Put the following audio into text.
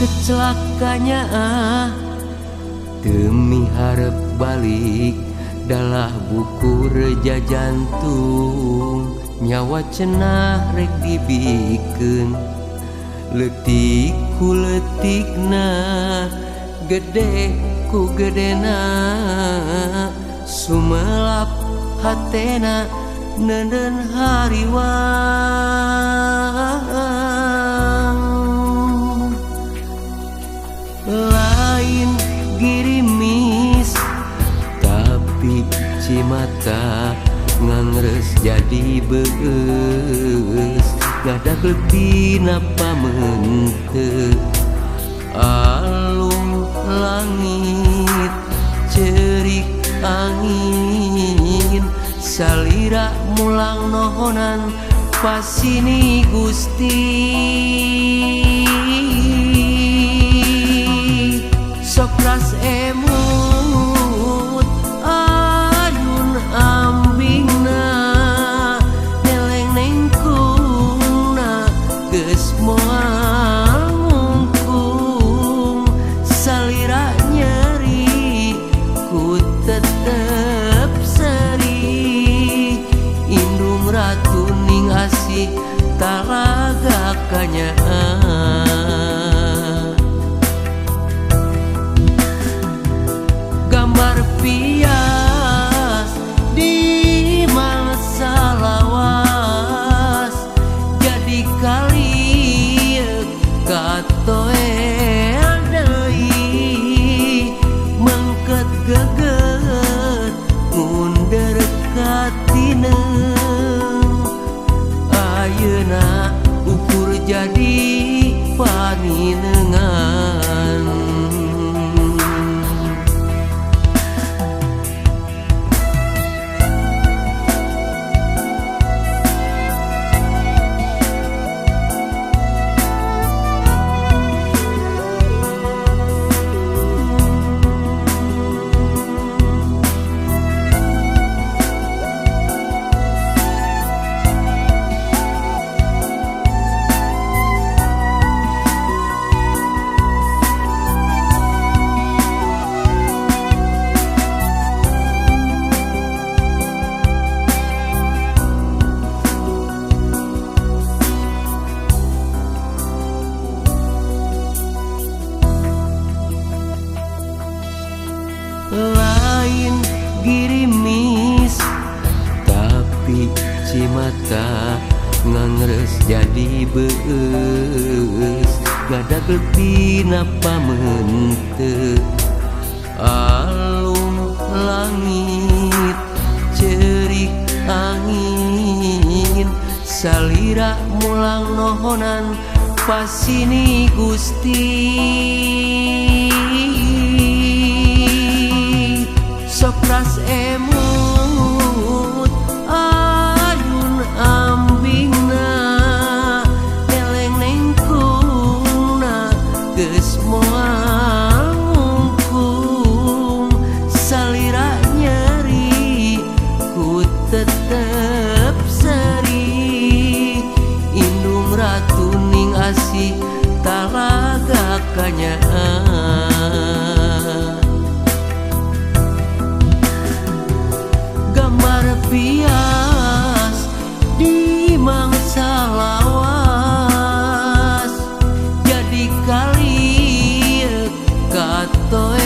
Kecelakanya demi harap balik dalah buku reja jantung nyawa cenah rek dibikeun leutik ku leutikna gede ku gedena sumelap hatena neuneun hariwang lain girimis tapi cimata ngangres jadi beus gadak letina pamente alung langit cerik angin salira mulang nohonan pasini Gusti sokras emut ayun ambingna neleng nengkungna geus moal ngungkung salira nyeri ku tetep seri indung ratu ning asih talaga kanyaan pias di masa lawas jadi kali katoe deui mangket geget ngunder katineng ayeuna ukur jadi paninengan lain girimis tapi cimata ngangres jadi beus gadak letina pamente alung langit cerik angin salira mulang nohonan pasini Gusti sokras emut ayun ambingna neleng nengkungna geus moal ngungkung salira nyeri ku tetep seri indung ratu ning asih talaga kanyaan pias di mangsa lawas jadi kali katoe